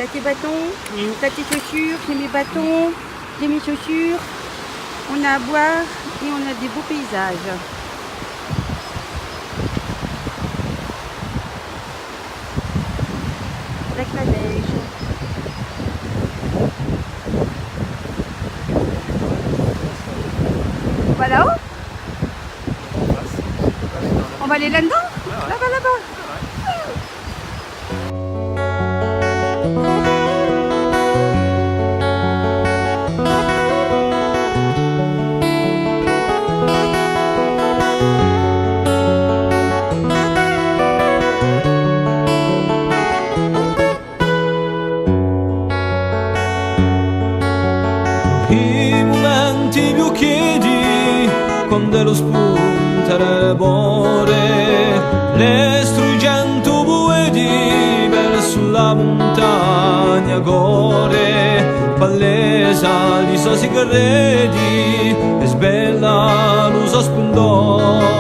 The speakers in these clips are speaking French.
T'as tes bâtons, t'as tes chaussures, j'ai mes bâtons, j'ai mes chaussures. On a à boire et on a des beaux paysages. Avec la neige. On va là-haut? On va aller là-dedans? Là-bas, là-bas. I momenti più chiedi quando lo spuntare bore le struggenti poeti verso la montagna gore pallesa di so sigareti e sbella l'uso spuntore.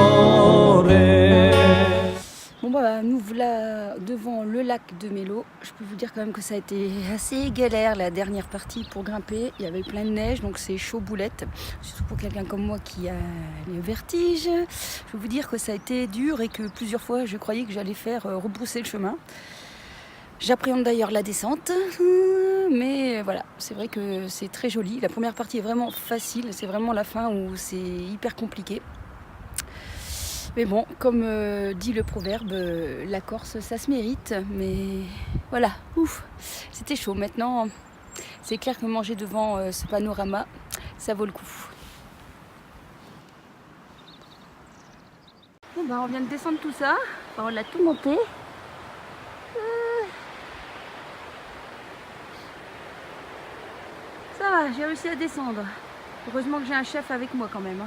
Bon bah nous voilà devant le lac de Mélo. Je peux vous dire quand même que ça a été assez galère la dernière partie pour grimper. Il y avait plein de neige donc c'est chaud boulette. Surtout pour quelqu'un comme moi qui a les vertiges. Je peux vous dire que ça a été dur et que plusieurs fois je croyais que j'allais faire rebrousser le chemin. J'appréhende d'ailleurs la descente, mais voilà, c'est vrai que c'est très joli. La première partie est vraiment facile, c'est vraiment la fin où c'est hyper compliqué. Mais bon, comme dit le proverbe, la Corse, ça se mérite. Mais voilà, ouf, c'était chaud. Maintenant, c'est clair que manger devant ce panorama, ça vaut le coup. Bon bah, on vient de descendre tout ça. Enfin, on l'a tout monté. Ça va, j'ai réussi à descendre. Heureusement que j'ai un chef avec moi quand même.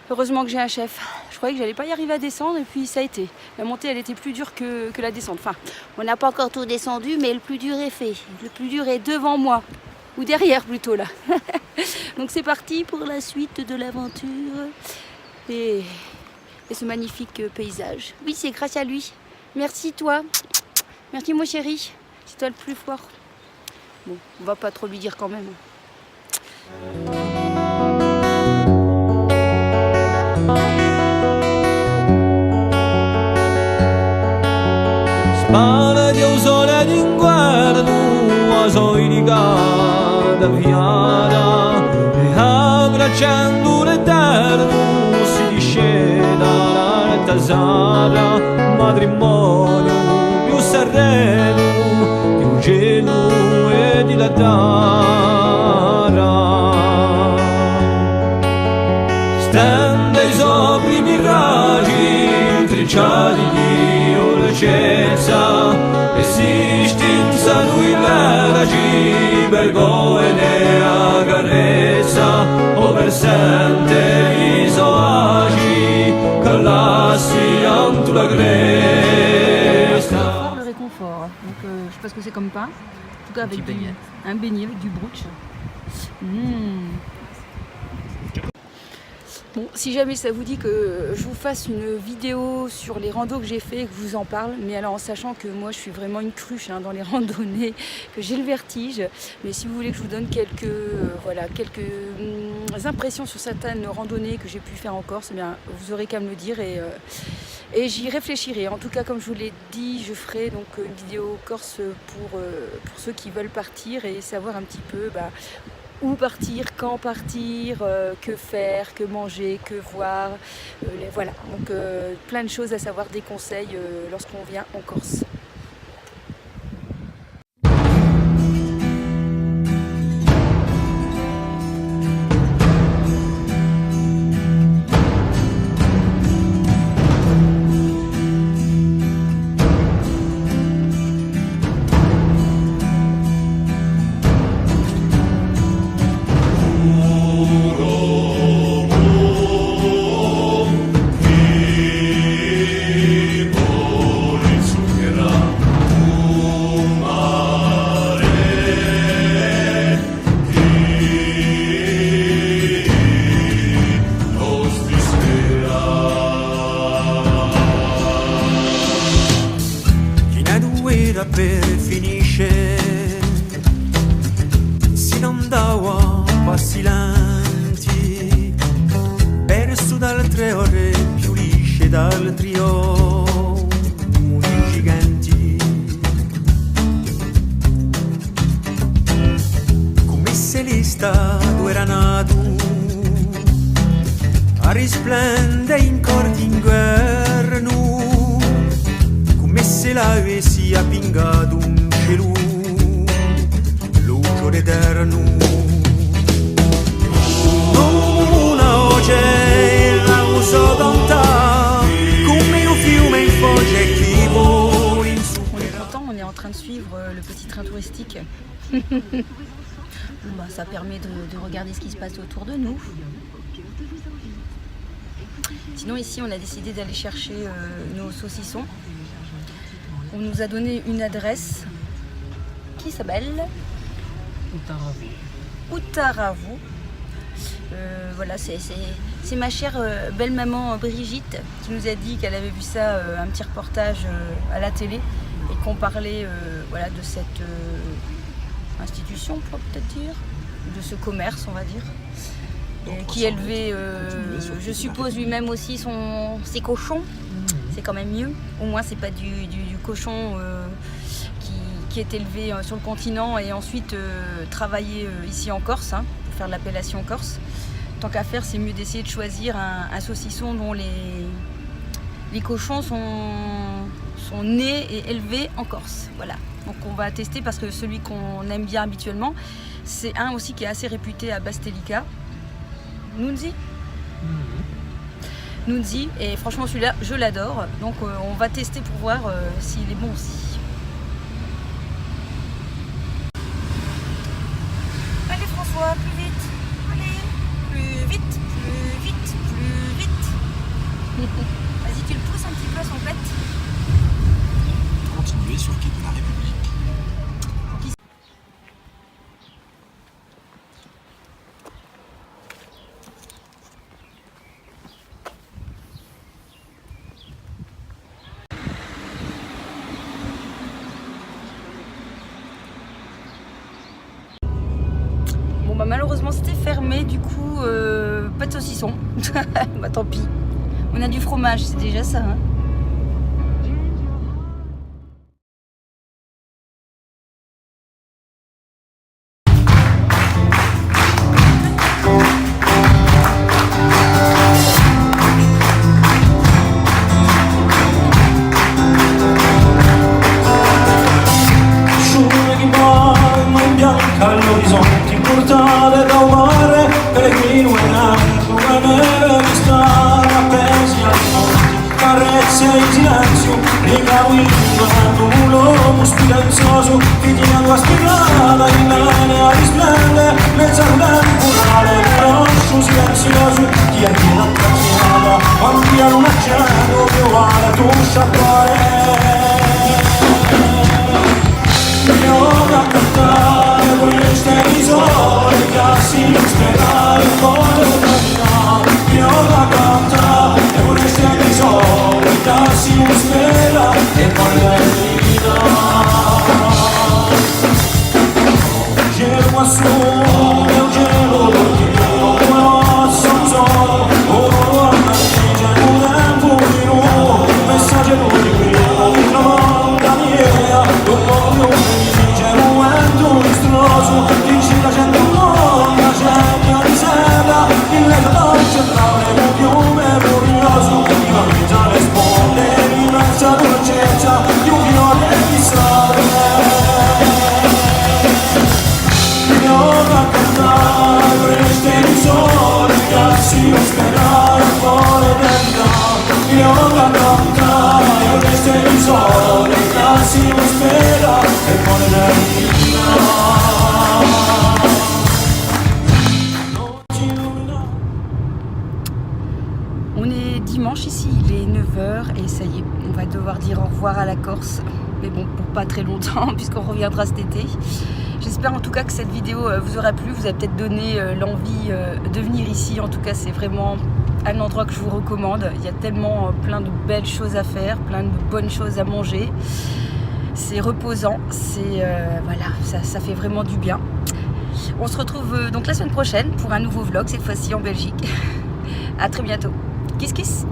Heureusement que j'ai un chef. Je croyais que j'allais pas y arriver à descendre et puis ça a été. La montée elle était plus dure que la descente. Enfin, on n'a pas encore tout descendu mais le plus dur est fait. Le plus dur est devant moi. Ou derrière plutôt là. Donc c'est parti pour la suite de l'aventure. Et ce magnifique paysage. Oui, c'est grâce à lui. Merci toi. Merci mon chéri. C'est toi le plus fort. Bon, on va pas trop lui dire quand même. Spara di un sole d'inguardo a soiricata fiara e abbracciando l'eterno si disceda la tasara matrimonio più sereno di un cielo e di la terra stende sopra i miraggi tricciati di olcezza esistenza lui veragi vergogna a carezza o versante i soagi calassi ante la cresta. Le réconfort, donc je sais pas ce que c'est comme pain, en tout cas avec un beignet avec du brooch. Bon, si jamais ça vous dit que je vous fasse une vidéo sur les randos que j'ai fait et que je vous en parle, mais alors en sachant que moi je suis vraiment une cruche dans les randonnées, que j'ai le vertige, mais si vous voulez que je vous donne quelques impressions sur certaines randonnées que j'ai pu faire en Corse, eh bien, vous aurez qu'à me le dire et j'y réfléchirai. En tout cas, comme je vous l'ai dit, je ferai donc une vidéo Corse pour ceux qui veulent partir et savoir un petit peu où partir, quand partir, que faire, que manger, que voir. Voilà, donc plein de choses à savoir, des conseils lorsqu'on vient en Corse. silenti, perso dalle 3 ore più lisce dal trionfo di giganti. Come se l'estato era nato a risplende in corti inverno, come se l'avessi appingato un cielo, luce eterno. Una voce la uso tonta, come un fiume in foggia che vola in su. On est content, on est en train de suivre le petit train touristique. Bon, bah, ça permet de regarder ce qui se passe autour de nous. Sinon ici on a décidé d'aller chercher nos saucissons. On nous a donné une adresse qui s'appelle Outaravu. Voilà, c'est ma chère belle maman Brigitte qui nous a dit qu'elle avait vu ça, un petit reportage à la télé et qu'on parlait voilà, de cette institution, on pourrait peut-être dire, de ce commerce on va dire. Qui élevait, je suppose lui-même aussi ses cochons. C'est quand même mieux. Au moins c'est pas du cochon qui est élevé sur le continent et ensuite travaillé ici en Corse, hein, pour faire l'appellation Corse. Tant qu'à faire, c'est mieux d'essayer de choisir un saucisson dont les cochons sont nés et élevés en Corse. Voilà. Donc on va tester parce que celui qu'on aime bien habituellement, c'est un aussi qui est assez réputé à Bastelica. Nunzi, et franchement celui-là je l'adore, donc on va tester pour voir s'il est bon aussi. Allez François, plus vite, allez, plus vite, plus vite, plus vite. Vas-y, tu le pousses un petit peu à son pet. Continuez sur le quai de la République. Bon bah malheureusement c'était fermé, du coup pas de saucisson. Bah tant pis. On a du fromage, c'est déjà ça. Hein. All'orizzonte il portale da un mare peregrino e nato come neve di stare appesi ai monti, carezze in silenzio richiamo il quando un uomo spilenzioso figliando a spirata in bene a risplende mezza temporale riconosco silenzioso chi è che la cacciata quando via un accenno che uguale tu sciappare io da cantare queste isole che si sperare un po' di camminare io da cantare queste isole che si spera e poi gelo qua su è un gelo perché come ossa un sole oh a me c'è un tempo di nuovo un messaggio di quello di una montagniera un po' più c'è un vento distroso dici la gente non la gente di sera il letto dolce centrale un fiume furioso di una vita risponde l'immensa dolcezza di un fiore di sale io da cantare queste risole che si sperare un po' l'eternità io da cantare queste risole che si spera e poi l'eternità. On est dimanche ici, il est 9h et ça y est, on va devoir dire au revoir à la Corse. Mais bon, pour pas très longtemps puisqu'on reviendra cet été. J'espère en tout cas que cette vidéo vous aura plu, vous a peut-être donné l'envie de venir ici. En tout cas, c'est vraiment un endroit que je vous recommande. Il y a tellement plein de belles choses à faire, plein de bonnes choses à manger. C'est reposant, c'est voilà, ça fait vraiment du bien. On se retrouve donc la semaine prochaine pour un nouveau vlog, cette fois-ci en Belgique. À très bientôt. Kiss kiss.